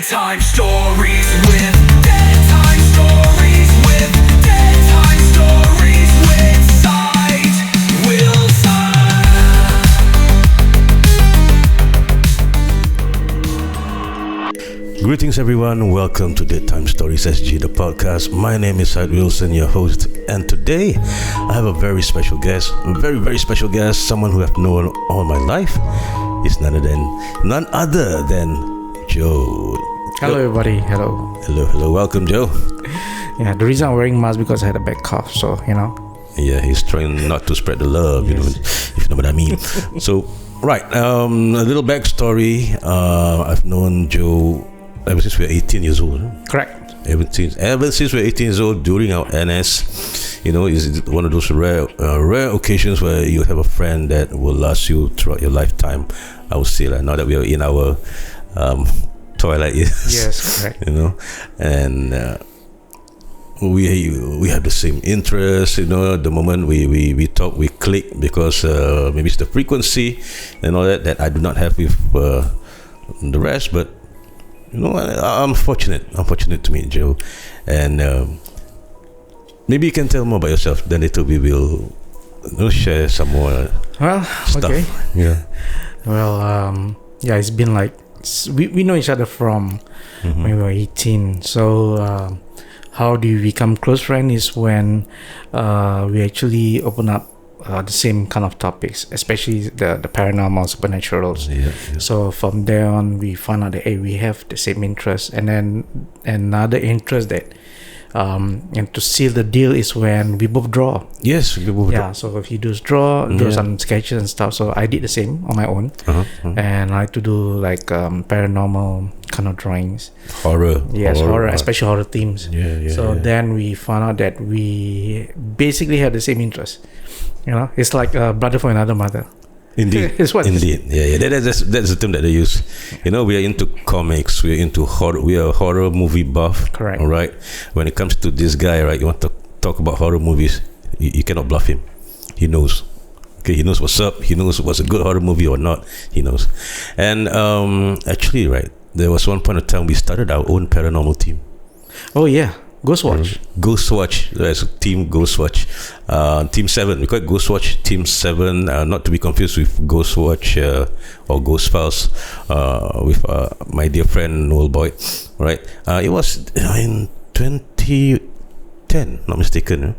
Bedtime stories with bedtime stories with bedtime stories with Side Wilson. Greetings everyone, welcome to Bedtime Stories SG, the podcast. My name is Side Wilson, your host, and today I have a very special guest, very special guest, someone who I've known all my life. It's none other than Joe. Hello everybody, hello. Hello, welcome Joe. Yeah, the reason I'm wearing mask because I had a bad cough, so Yeah, he's trying not to spread the love, Yes. if you know what I mean. So, right, a little backstory. I've known Joe ever since we were 18 years old. Correct. Ever since we were 18 years old, during our NS, is one of those rare occasions where you have a friend that will last you throughout your lifetime. I would say, like, now that we are in our twilight years. Yes, correct. And we have the same interests. The moment we talk, we click because maybe it's the frequency and all that I do not have with the rest, but. I'm fortunate to meet Joe, and maybe you can tell more about yourself. Then later we will share some more stuff. Okay. Yeah. Well, it's been like we know each other from when we were 18. So how do we become close friends is when we actually open up the same kind of topics, especially the paranormal, supernaturals. Yeah. So from there on, we found out that we have the same interest, and then another interest that, and to seal the deal is when we both draw. Yes, we both draw. So if he does draw some sketches and stuff. So I did the same on my own, and I like to do like paranormal kind of drawings. Horror. Yes, horror, especially horror themes. Yeah. Then we found out that we basically had the same interest. It's like a brother from another mother. Indeed. Indeed. Yeah. That's the term that they use. We are into comics. We are into horror. We are a horror movie buff. Correct. All right. When it comes to this guy, right, you want to talk about horror movies, you cannot bluff him. He knows. Okay, he knows what's up. He knows what's a good horror movie or not. He knows. And actually, right, there was one point of time we started our own paranormal team. Oh yeah. Ghostwatch. There's a team Ghostwatch. Team 7. We call it Ghostwatch Team 7. Not to be confused with Ghostwatch or Ghost Files with my dear friend Noel Boyd. Right? It was in 2010, not mistaken.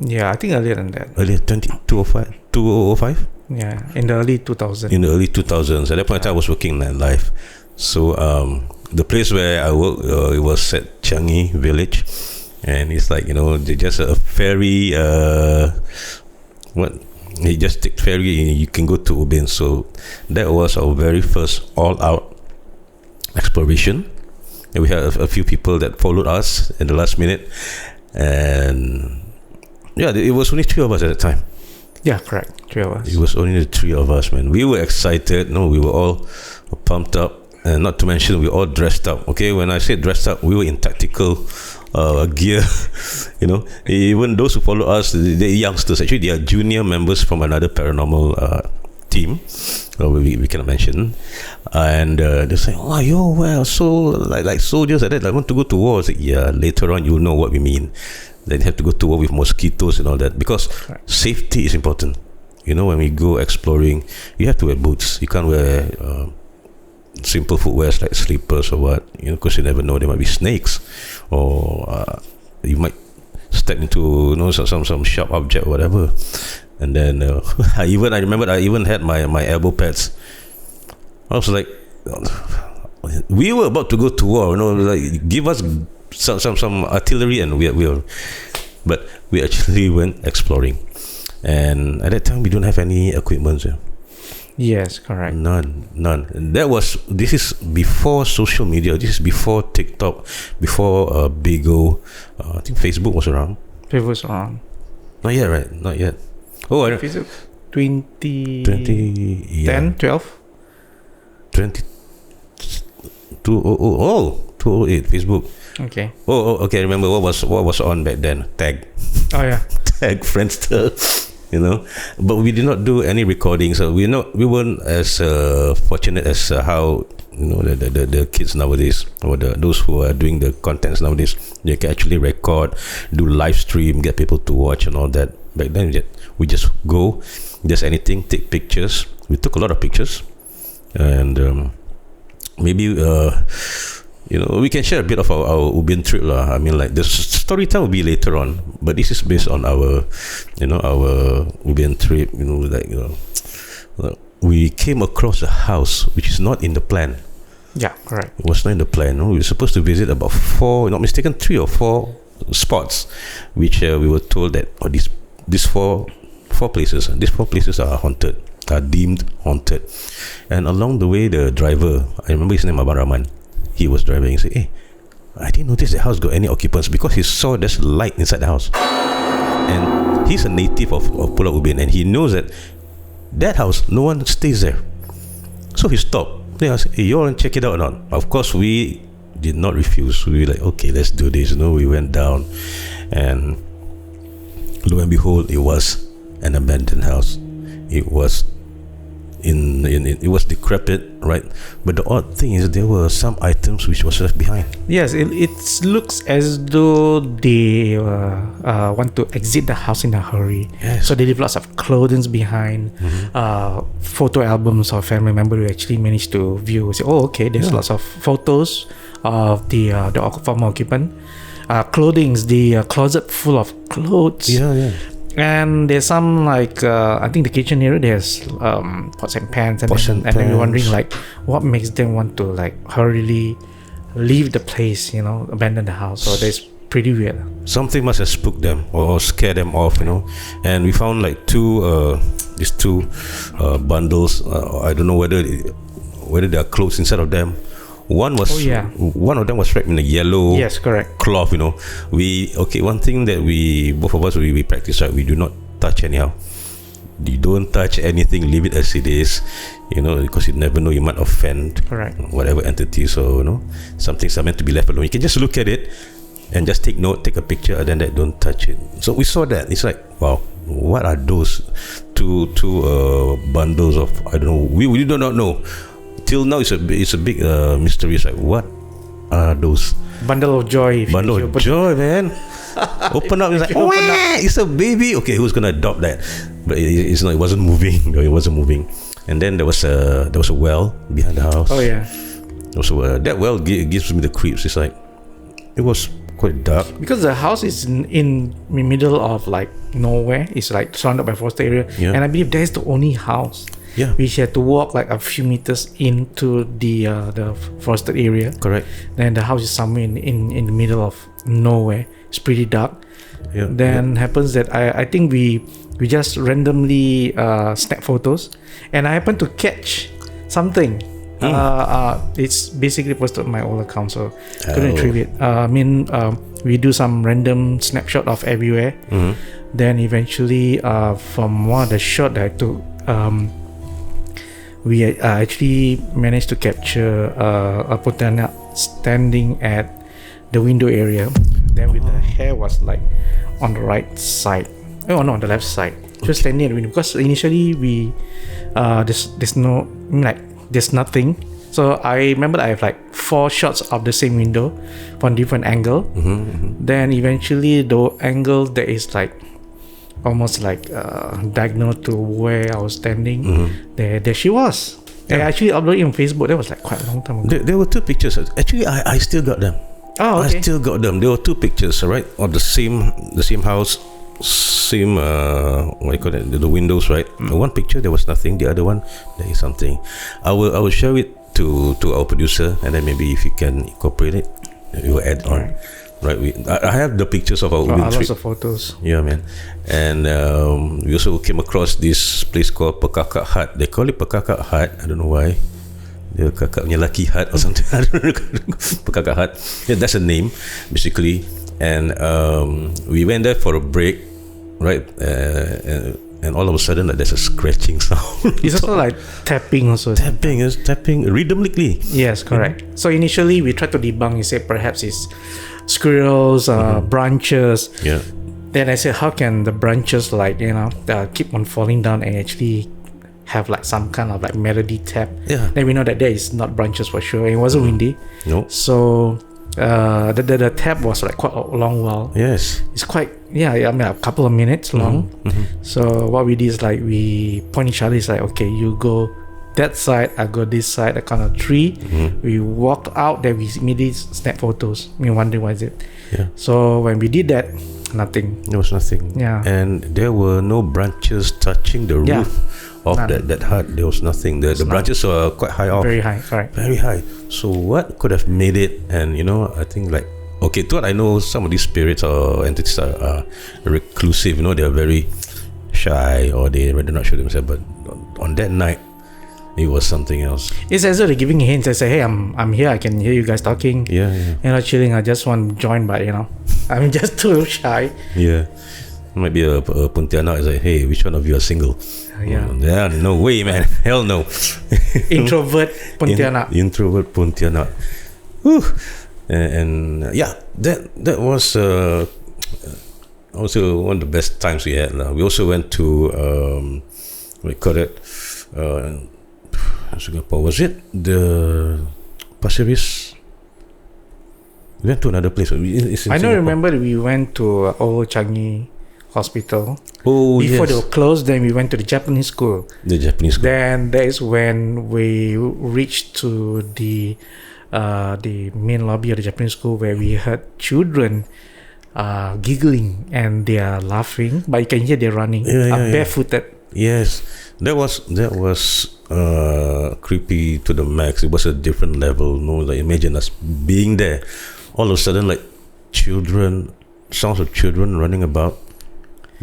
Yeah, I think earlier than that. Earlier, 2005? Yeah, in the early 2000s. In the early 2000s. At that point in time, I was working in life. So, the place where I work, it was at Changi Village, and it's like just a ferry. You just take ferry and you can go to Ubin. So that was our very first all-out exploration. And we had a few people that followed us in the last minute, and it was only 3 of us at the time. Yeah, correct. 3 of us. It was only the 3 of us, man. We were excited. We were all pumped up. And not to mention, we all dressed up. Okay, when I say dressed up, we were in tactical gear. Even those who follow us, they're youngsters. Actually, they are junior members from another paranormal team. We cannot mention. And they say, "Oh, so like soldiers like that. I want to go to war." I say, "Yeah, later on you'll know what we mean." Then you have to go to war with mosquitoes and all that because safety is important. When we go exploring, you have to wear boots. You can't wear simple footwear like slippers or what, because you never know, there might be snakes, or you might step into some sharp object or whatever. And then I remember I even had my elbow pads. I was like, we were about to go to war, like give us some artillery and but we actually went exploring, and at that time we don't have any equipment. Yes, correct. None. This is before social media. This is before TikTok, before Bigo. I think Facebook was around. Not yet, right? Not yet. Oh, I don't. Facebook 2010, 12? 2008 Facebook. Okay. Oh, okay. I remember what was on back then. Tag. Oh yeah. Tag, Friendster. But we did not do any recording, so we weren't as fortunate as how the kids nowadays, or those who are doing the contents nowadays, they can actually record, do live stream, get people to watch and all that. Back then we just go, just anything, take pictures. We took a lot of pictures, and maybe we can share a bit of our Ubin trip lah. I mean, like the storyteller will be later on, but this is based on our Ubin trip. We came across a house which is not in the plan. Yeah, correct. It was not in the plan. We were supposed to visit about 4, not mistaken, 3 or 4 spots, which we were told that these four places are haunted, are deemed haunted. And along the way, the driver, I remember his name, Abang Rahman, he was driving. He said, "Hey, I didn't notice the house got any occupants," because he saw there's light inside the house. And he's a native of Pulau Ubin, and he knows that house, no one stays there. So he stopped. They asked, "Hey, you want to check it out or not?" Of course, we did not refuse. We were like, "Okay, let's do this." We went down, and lo and behold, it was an abandoned house. It was it was decrepit, right? But the odd thing is there were some items which was left behind. Yes, it looks as though they want to exit the house in a hurry. Yes. So they leave lots of clothing behind, photo albums of family member who actually managed to view. Say, "Oh, okay, there's lots of photos of the former occupant. Clothings, the closet full of clothes. Yeah. And there's some I think the kitchen area there's pots and pans, and then we're wondering what makes them want to hurriedly leave the place, abandon the house. So that's pretty weird. Something must have spooked them or scared them off, And we found these two bundles. I don't know whether there are clothes inside of them. One of them was wrapped in a yellow cloth. One thing that both of us we practice, right? We do not touch anyhow. You don't touch anything, leave it as it is, because you never know, you might offend whatever entity. So some things are meant to be left alone. You can just look at it and just take note, take a picture, and then don't touch it. So we saw that. It's like, wow, what are those two bundles of, I don't know, we do not know. Till now, it's a big mystery. It's like, what are those? Bundle of joy. Bundle of joy, man. Open up. It's like, it's a baby. Okay, who's gonna adopt that? But it's not. It wasn't moving. No, it wasn't moving. And then there was a well behind the house. Oh yeah. Also, that well gives me the creeps. It's like, it was quite dark because the house is in the middle of nowhere. It's surrounded by forest area, and I believe that's the only house. Yeah, we had to walk a few meters into the forested area. Correct. Then the house is somewhere in the middle of nowhere. It's pretty dark. Yeah. Then happens that I think we just randomly snap photos, and I happened to catch something. It's basically posted on my old account, so couldn't retrieve it. We do some random snapshot of everywhere. Then eventually, from one of the shot that I took, we actually managed to capture a Pontianak standing at the window area. Then with the hair was on the right side. Oh no, on the left side. Just standing at the window, because initially we there's nothing. So I remember I have 4 shots of the same window from different angle. Then eventually the angle that is almost diagonal to where I was standing, there she was. I actually uploaded it on Facebook. That was quite a long time ago. There were 2 pictures. Actually, I still got them. Oh, okay. I still got them. There were 2 pictures, right, of the same house, same what you call it, the windows, right? One picture there was nothing. The other one there is something. I will show it to our producer, and then maybe if you can incorporate it, we will add on. Right, I have the pictures of our Ubin trip. Lots of photos. Yeah, man. And we also came across this place called Pekakak Hut. They call it Pekakak Hut. I don't know why. The kakak punya lucky hut or something. I don't know. Pekakak Hut. Yeah, that's a name, basically. And we went there for a break, right? And all of a sudden, there's a scratching sound. It's also tapping also. Tapping rhythmically. Yes, correct. So initially, we tried to debunk. You said perhaps it's squirrels, branches. Yeah. Then I said, how can the branches keep on falling down and actually have like some kind of like melody tap. Yeah. Then we know that there is not branches for sure. It wasn't windy. No. So the tap was like quite a long while. Yes. It's quite I mean a couple of minutes long. So what we did is like we point each other. It's like, okay, you go that side, I go this side, a kind of tree. We walked out, then we immediately snap photos. We wonder what is it. Yeah. So when we did that, nothing. There was nothing. Yeah. And there were no branches touching the Yeah. roof of None. that hut. There was nothing. The branches were quite high off. Very high, correct. Very high. So what could have made it? And I think like, okay, to what I know, some of these spirits or entities are reclusive. They're very shy, or they rather not show themselves. But on that night, it was something else. It's as though they're giving hints. They say, hey, I'm here, I can hear you guys talking. Yeah. Chilling, I just want to join, but I'm just too shy. Yeah. Might be a Pontianak is like, hey, which one of you are single? Yeah. No way, man. Hell no. Introvert Pontianak. Introvert Pontianak. Whew. And yeah, that was also one of the best times we had. We also went to what you call it? Singapore. Was it the Pasir Ris? We went to another place. It's in I don't Singapore. remember we went to Old Changi Hospital. Oh, Before yes. they were closed, then we went to the Japanese school. The Japanese school. Then that is when we reached to the main lobby of the Japanese school, where we heard children giggling and they are laughing, but you can hear they're running barefooted. Yes, that was creepy to the max. It was a different level. Like imagine us being there, all of a sudden, like sounds of children running about,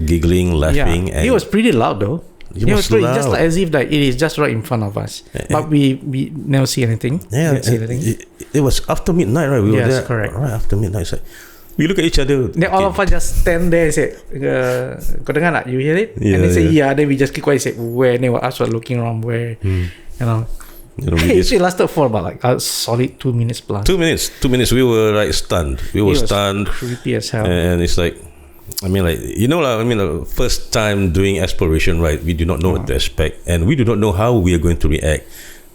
giggling, laughing. Yeah, and it was pretty loud though. It was pretty, loud. just like as if that it is just right in front of us, but we never see anything. Yeah, Didn't see anything. it was after midnight, right? We were Yes, there, correct. right after midnight. It's like, we look at each other. Then all of us just stand there and say, kau dengar tak? You hear it? Yeah, And they say, yeah. yeah. Then we just keep quiet and say, where? And then us were looking around where, we It just- lasted for about like a solid 2 minutes plus. 2 minutes. 2 minutes. We were like stunned. We were It was stunned. creepy as hell. And it's like, I mean, like, the first time doing exploration, right? We do not know what to expect, and we do not know how we are going to react.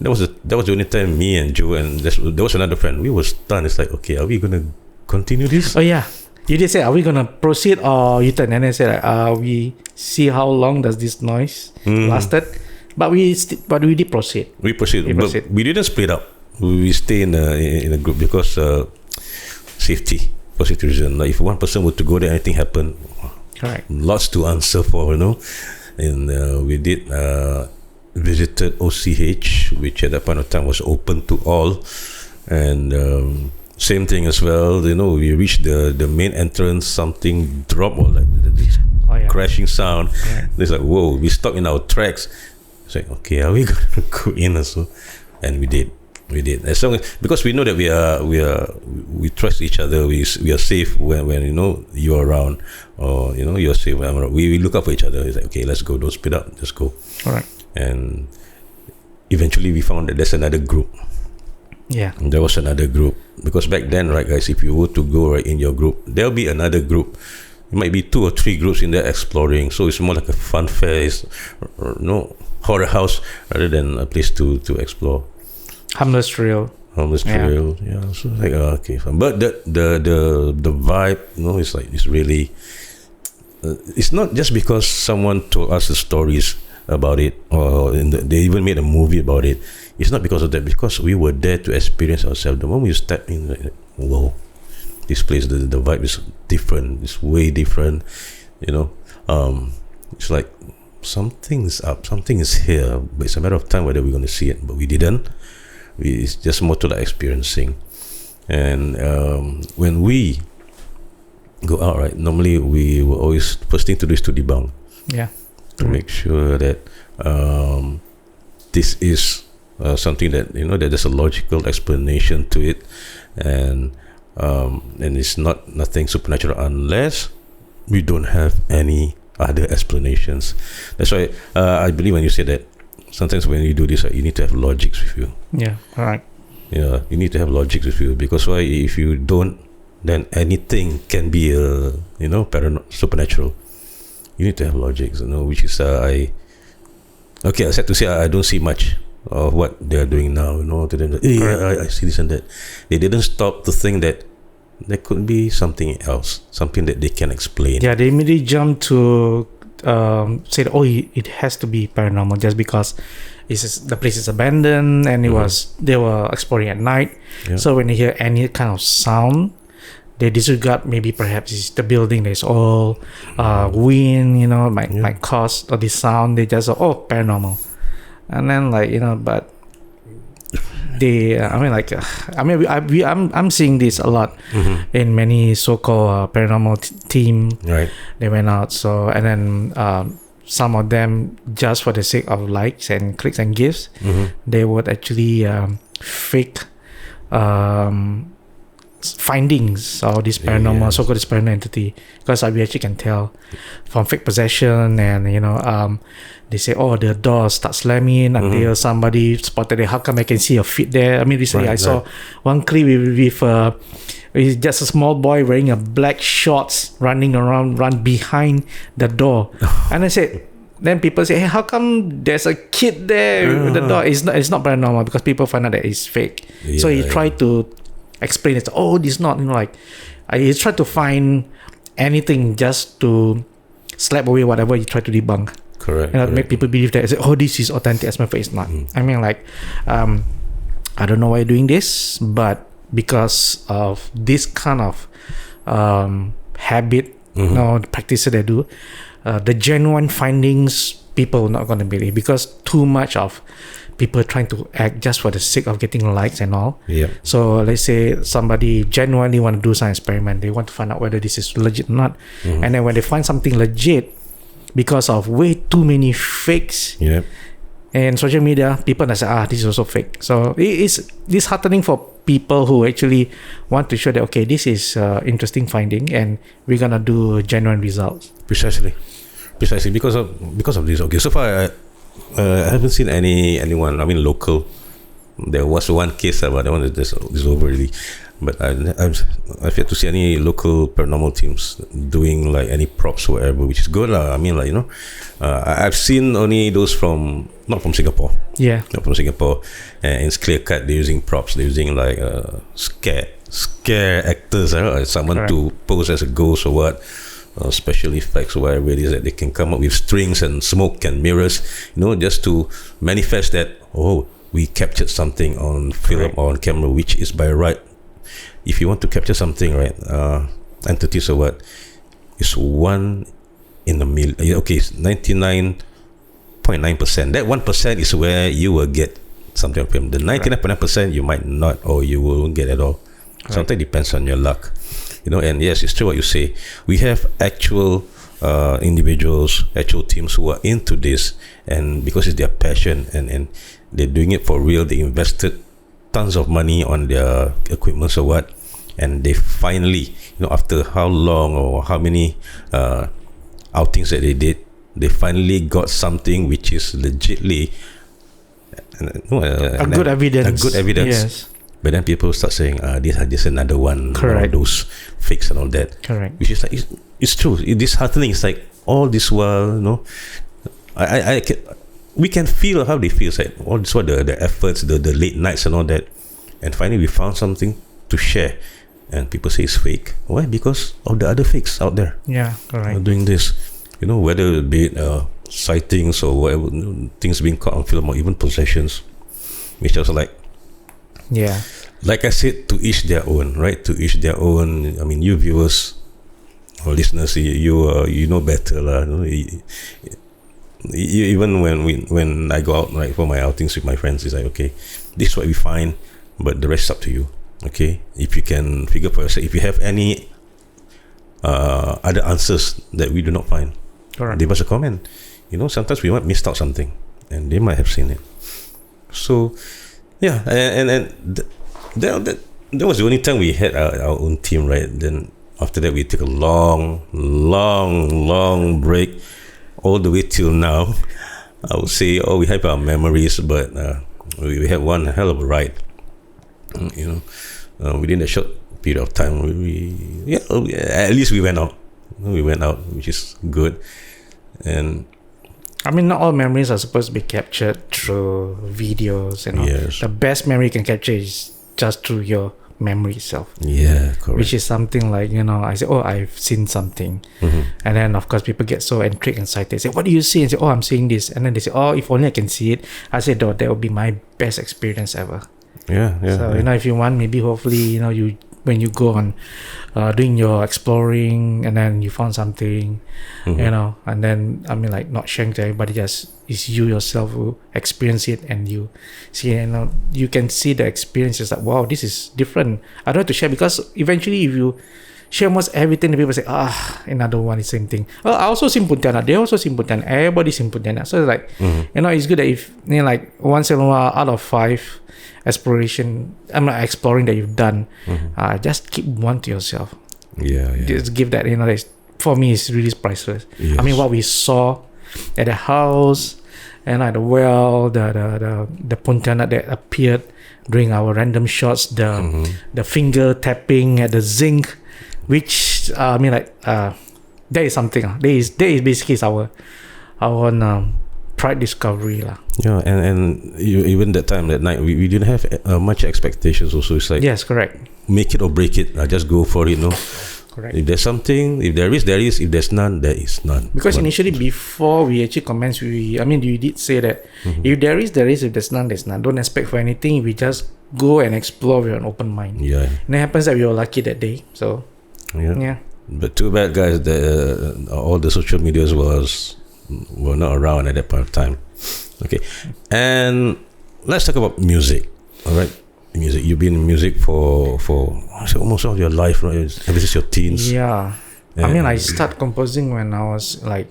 That was the only time me and Joe and there was another friend. We were stunned. It's like, okay, are we gonna continue this? Oh yeah, you did say, are we gonna proceed or you turn? And then say, like, we see how long does this noise lasted, but we did proceed. We proceed, We but proceed. we didn't split up. We stay in a group because safety. For safety reason. Like if one person were to go there, anything happen, Correct. lots to answer for, And we did visited OCH, which at that point of time was open to all, and same thing as well. We reached the main entrance, something dropped, or like this crashing sound. Right. It's like, whoa, we stopped in our tracks. It's like, okay, are we gonna go in also? And we did. As long as, because we know that we trust each other. We are safe when you're around, or you're safe when I'm around. We look up for each other. It's like, okay, let's go. Don't split up. Just go. All right. And eventually we found that there's another group. Yeah. There was another group, because back then, right, guys, if you were to go right in your group, there'll be another group. It might be 2 or 3 groups in there exploring. So it's more like a fun fair, horror house rather than a place to explore. Harmless trail. Trail, yeah. So like, okay, fine. But the vibe, it's really. It's not just because someone told us the stories about it, or they even made a movie about it. It's not because of that. Because we were there to experience ourselves. The moment you step in, like, whoa, this place, the vibe is different. It's way different. It's like something's up, something is here, but it's a matter of time whether we're going to see it. But we didn't. It's just more to like experiencing. And when we go out, right, normally we will always, first thing to do is to debunk. Yeah. To make sure that this is something that that there's a logical explanation to it, and it's nothing supernatural unless we don't have any other explanations. That's why I believe when you say that sometimes when you do this, you need to have logics with you. Yeah. All right. Yeah, you need to have logics with you, because why? If you don't, then anything can be supernatural. You need to have logics, which is Okay, I said to say I don't see much of what they are doing now. To them, hey, I see this and that. They didn't stop to think that there could be something else, something that they can explain. Yeah, they immediately jump to say that, it has to be paranormal just because the place is abandoned and they were exploring at night. Yeah. So when they hear any kind of sound, they disregard maybe perhaps it's the building that's all wind, might cause or the sound. They just paranormal, and then but they I'm seeing this a lot in many so-called paranormal team. Right. They went out, so and then some of them, just for the sake of likes and clicks and gifts, they would actually fake findings of this paranormal, so-called this paranormal entity, because we actually can tell from fake possession, and they say, the door starts slamming until somebody spotted it. How come I can see a feet there? I mean, recently I saw one clip with just a small boy wearing a black shorts run behind the door, and I said. Then people say, hey, how come there's a kid there with the door? It's not paranormal, because people find out that it's fake. So he tried to explain it. This not, he tried to find anything just to slap away whatever he tried to debunk. Correct. Make people believe that, this is authentic, as my face. It's not. I mean, I don't know why you're doing this, but because of this kind of habit, practices they do, the genuine findings, people are not going to believe, because too much of people trying to act just for the sake of getting likes and all. Yeah. So let's say somebody genuinely want to do some experiment, they want to find out whether this is legit or not, and then when they find something legit, because of way too many fakes and social media, people say, this is also fake. So it is disheartening for people who actually want to show that, okay, this is interesting finding, and we're gonna do genuine results. Precisely because of this. Okay, so far I haven't seen anyone. I mean, local. There was one case, but that one is over really. But I've yet to see any local paranormal teams doing any props or whatever, which is good. I mean, I've seen only those not from Singapore. Yeah. Not from Singapore. And it's clear cut. They're using props. They're using scare actors, someone to pose as a ghost or what. Special effects or whatever it is that they can come up with, strings and smoke and mirrors, just to manifest that, we captured something on film or on camera, which is by right. If you want to capture something, right, entities or what, it's 1 in a million. Okay, it's 99.9%. That 1% is where you will get something on film. The 99.9% you might not, or you won't get at all. Sometimes depends on your luck. And yes, it's true what you say. We have actual individuals, actual teams who are into this, and because it's their passion, and they're doing it for real. They invested tons of money on their equipment or what, and they finally, after how long or how many outings that they did, they finally got something which is legitly a good evidence. Yes. But then people start saying, this is just another one of those fakes and all that. Correct. Which is it's true. It's disheartening. It's all this while, we can feel how they feel. It's all this while, the efforts, the late nights and all that. And finally we found something to share. And people say it's fake. Why? Because of the other fakes out there. Yeah, correct. Doing this. Whether it be sightings or whatever, things being caught on film, or even possessions. Which I was yeah, like I said, to each their own, right? To each their own. I mean, you viewers or listeners, you know better, lah. Even when I go out, right, for my outings with my friends, it's okay, this is what we find, but the rest is up to you. Okay, if you can figure for yourself, if you have any other answers that we do not find, leave us a comment. Sometimes we might miss out something, and they might have seen it. So. Yeah, and that was the only time we had our own team, right? Then after that, we took a long break, all the way till now. I would say, we have our memories, but we had one hell of a ride. Within a short period of time, at least we went out. We went out, which is good. And I mean, not all memories are supposed to be captured through videos. Yes. The best memory you can capture is just through your memory itself. Yeah, correct. Which is something like, I say, oh, I've seen something. And then, of course, people get so intrigued and excited. Say, what do you see? And say, oh, I'm seeing this. And then they say, oh, if only I can see it. I say, oh, that would be my best experience ever. Yeah. So, if you want, maybe hopefully, you when you go on doing your exploring and then you found something, and then, like not sharing to everybody, just it's you yourself who experience it and you see it, you can see the experience. It's like, wow, this is different. I don't have to share because eventually if you share almost everything, the people say, another one is same thing. Oh, I also seen Pontianak. They also seen Pontianak. Everybody seen Pontianak. So it's like, it's good that if, like once in a while out of 5 exploring that you've done, just keep one to yourself. Yeah. Just give that, that's, for me, it's really priceless. Yes. What we saw at the house and at the well, the Pontianak that appeared during our random shots, the finger tapping at the zinc, which that is something. That is basically our pride discovery lah. Yeah, and even that time, that night, we didn't have much expectations also. It's like, yes, correct. Make it or break it. Just go for it, no? Correct. If there's something, if there is, there is. If there's none, there is none. Because initially, before we actually commence, you did say that if there is, there is. If there's none, there's none. Don't expect for anything. We just go and explore with an open mind. Yeah. And it happens that we were lucky that day. So, yeah. But too bad, guys, that all the social medias were not around at that point of time. Okay, and let's talk about music. All right, music. You've been in music for almost all your life, right? Ever since your teens. Yeah. I started composing when I was like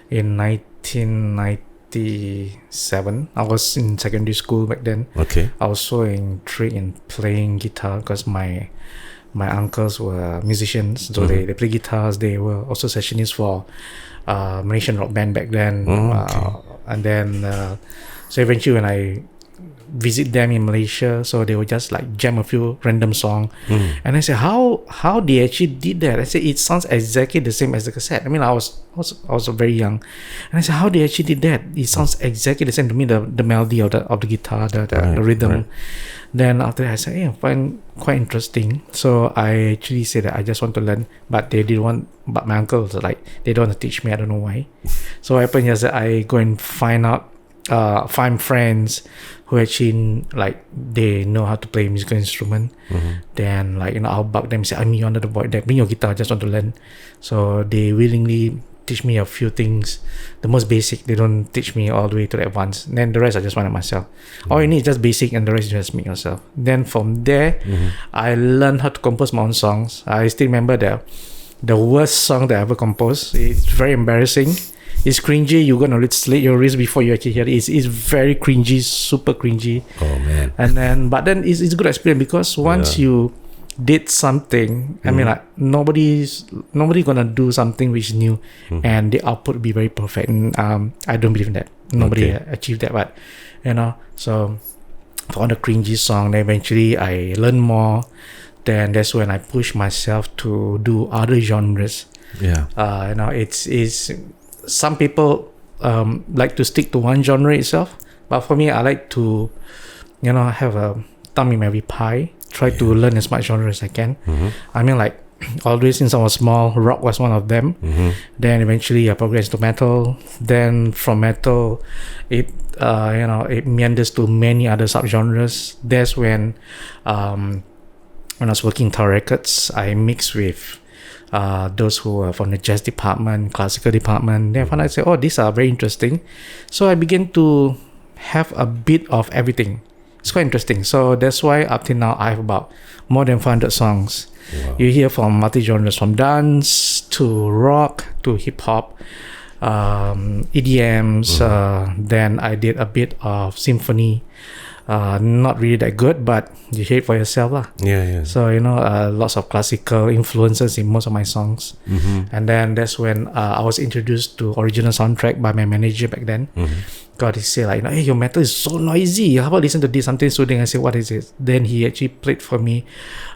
in 1997. I was in secondary school back then. Okay. I was so intrigued in playing guitar because my uncles were musicians, so they play guitars. They were also sessionists for Malaysian rock band back then. And then so eventually when I visit them in Malaysia, so they would just like jam a few random song, and I said, how they actually did that? I said, it sounds exactly the same as the cassette. I was very young, and I said, how they actually did that? It sounds exactly the same to me, the melody of the guitar, the rhythm. Right. Then after that, I said, I find quite interesting. So I actually said that I just want to learn, but they didn't want. But my uncles like, they don't want to teach me. I don't know why. So what happened is that I go and find friends who actually like they know how to play musical instrument. Then I'll bug them, say, I'm under the void deck, bring your guitar, I just want to learn. So they willingly teach me a few things, the most basic. They don't teach me all the way to the advanced. And then the rest I just want it myself. All you need is just basic, and the rest you just make yourself. Then from there, I learned how to compose my own songs. I still remember the worst song that I ever composed. It's very embarrassing. It's cringy. You're gonna slit your wrist before you actually hear it. It's very cringy, super cringy. Oh man! But then it's a good experience because once you did something, nobody gonna do something which is new, and the output will be very perfect. And I don't believe in that. Nobody achieved that, but so for the cringy song, then eventually I learned more. Then that's when I push myself to do other genres. Yeah. It's some people like to stick to one genre itself, but for me, I like to, have a thumb in every pie. Try to learn as much genre as I can. Always since I was small, rock was one of them. Then eventually I progressed to metal. Then from metal, it meanders to many other subgenres. That's when I was working in Tower Records, I mixed with those who were from the jazz department, classical department. Then I found out, oh, these are very interesting. So I began to have a bit of everything. It's quite interesting. So that's why up till now I have about more than 500 songs. Wow. You hear from multi-genres, from dance to rock to hip-hop, EDMs. Then I did a bit of symphony. Not really that good, but you hear it for yourself lah. Yeah. So lots of classical influences in most of my songs. And then that's when I was introduced to original soundtrack by my manager back then. God, he said like, hey, your metal is so noisy. How about listen to this, something soothing? I said, what is it? Then he actually played for me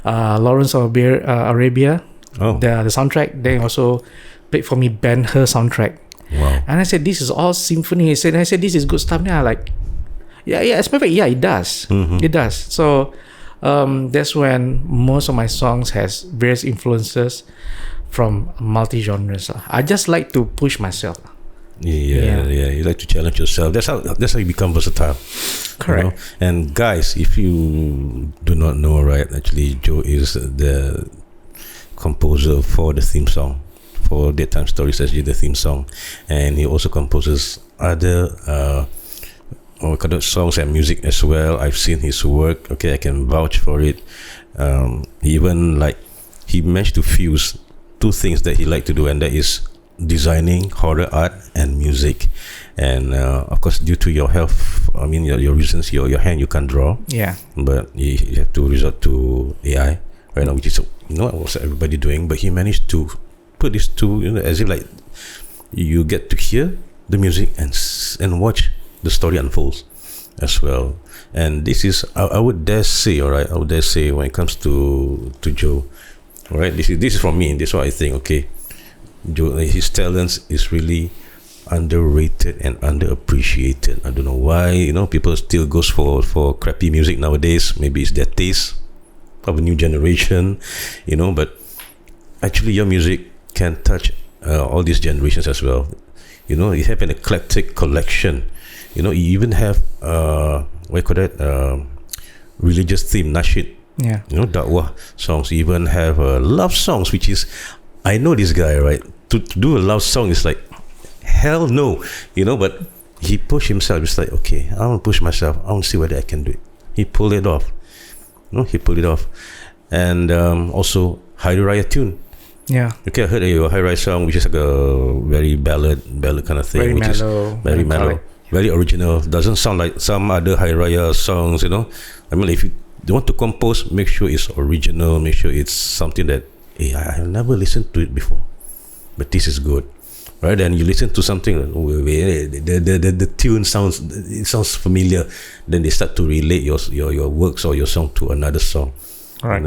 Lawrence of Arabia, the soundtrack. Then also played for me Ben-Hur soundtrack. Wow. And I said, this is all symphony. I said, this is good stuff. Now, like, yeah, it's perfect. Yeah, it does. It does. So that's when most of my songs has various influences from multi-genres. I just like to push myself. Yeah. You like to challenge yourself. That's how you become versatile. Correct. You know? And guys, if you do not know, right, actually Joe is the composer for the theme song for Daytime Stories, actually the theme song, and he also composes other songs and music as well. I've seen his work. Okay, I can vouch for it. Even like he managed to fuse two things that he liked to do, and that is designing horror art and music. And of course, due to your health, I mean your reasons, your hand you can't draw. Yeah. But you have to resort to AI right now, which is what's everybody doing. But he managed to put these two, as if like you get to hear the music and watch the story unfolds as well. And this is I would dare say, all right, when it comes to Joe, all right, this is from me. This is what I think. Okay, Joe, his talents is really underrated and underappreciated. I don't know why people still goes for crappy music nowadays. Maybe it's their taste of a new generation, but actually your music can touch all these generations as well. You have an eclectic collection. You even have what you call that, religious theme nasheed. Yeah. Dakwah songs. You even have love songs, which is, I know this guy, right? To do a love song is like hell no, but he pushed himself. It's like, okay, I want to push myself. I want to see whether I can do it. He pulled it off. And also Hari Raya tune. Yeah. Okay, I heard your Hari Raya song, which is like a very ballad kind of thing. Very which mellow. is very mellow. Very original. Doesn't sound like some other Hari Raya songs, I mean, if you want to compose, make sure it's original. Make sure it's something that, I have never listened to it before, but this is good. Right, and you listen to something, the tune sounds familiar. Then they start to relate your works or your song to another song. Right.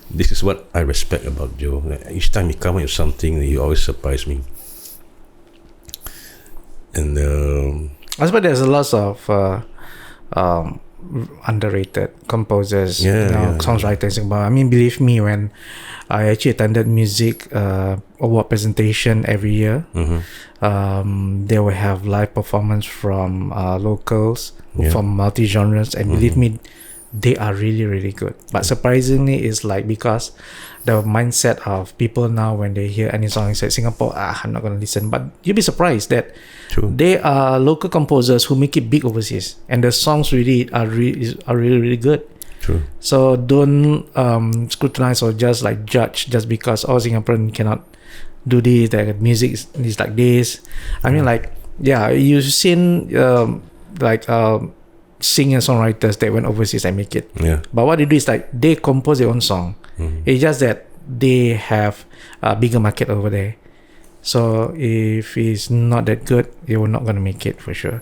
This is what I respect about Joe. Each time he comes with something, he always surprise me. And I suppose there's a lot of underrated composers, songwriters. I mean, believe me, when I actually attended music award presentation every year, they will have live performance from locals, from multi-genres, and believe me, they are really, really good. But surprisingly, it's like, because the mindset of people now, when they hear any song in Singapore, I'm not going to listen. But you'll be surprised that they are local composers who make it big overseas, and the songs really are really good. True. So don't scrutinize or just like judge just because Singaporean cannot do this, that music is like this. I mean, like, you've seen singer songwriters that went overseas and make it. Yeah. But what they do is like they compose their own song. It's just that they have a bigger market over there. So if it's not that good, you're not gonna make it for sure.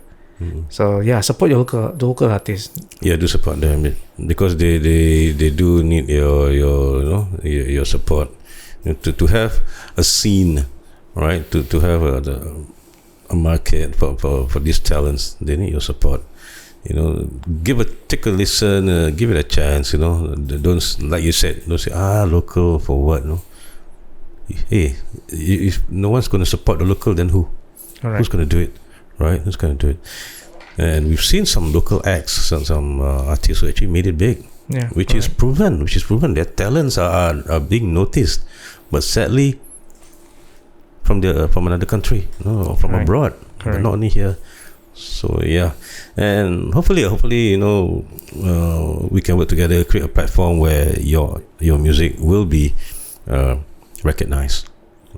So support your local artists. Yeah, do support them because they do need your support to have a scene, right? To have a market for these talents. They need your support. Take a listen, give it a chance. Don't, like you said, don't say local for what. No, hey, if no one's going to support the local, then who? Right. Who's going to do it? Right? Who's going to do it? And we've seen some local acts, some artists who actually made it big. Yeah, which is proven. Their talents are being noticed, but sadly, from another country, from abroad, but not only here. So and hopefully, we can work together, create a platform where your music will be recognized.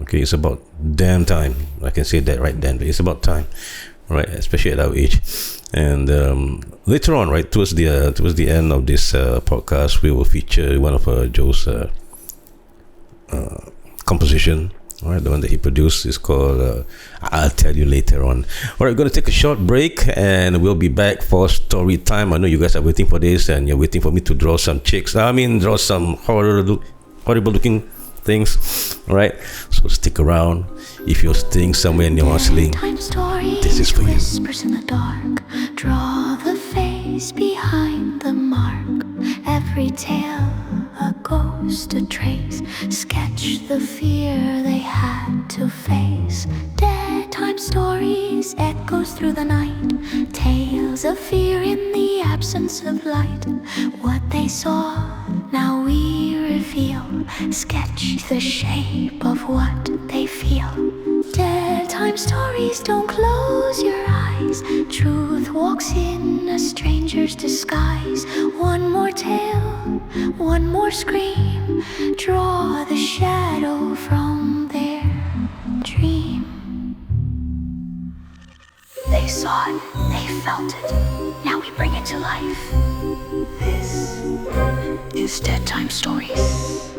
Okay, it's about damn time. I can say that right then, but it's about time, right? Especially at our age. And later on, right towards the end of this podcast, we will feature one of Joe's composition. All right, the one that he produced is called I'll Tell You Later On. All right, we're going to take a short break and we'll be back for story time. I know you guys are waiting for this and you're waiting for me to draw some chicks. Draw some horrible looking things. Alright, so stick around. If you're staying somewhere near Marsiling, this is for you. Whispers in the dark, draw the face behind the mark. Every tale a ghost a trace, sketch the fear they had to face. Dead time stories, echoes through the night, tales of fear in the absence of light. What they saw, now we reveal, sketch the shape of what they feel. Dead time stories, don't close your eyes. Truth walks in a stranger's disguise. One more tale, one more scream, draw the shadow from their dream. They saw it, they felt it, now we bring it to life. This is Dead Time Stories.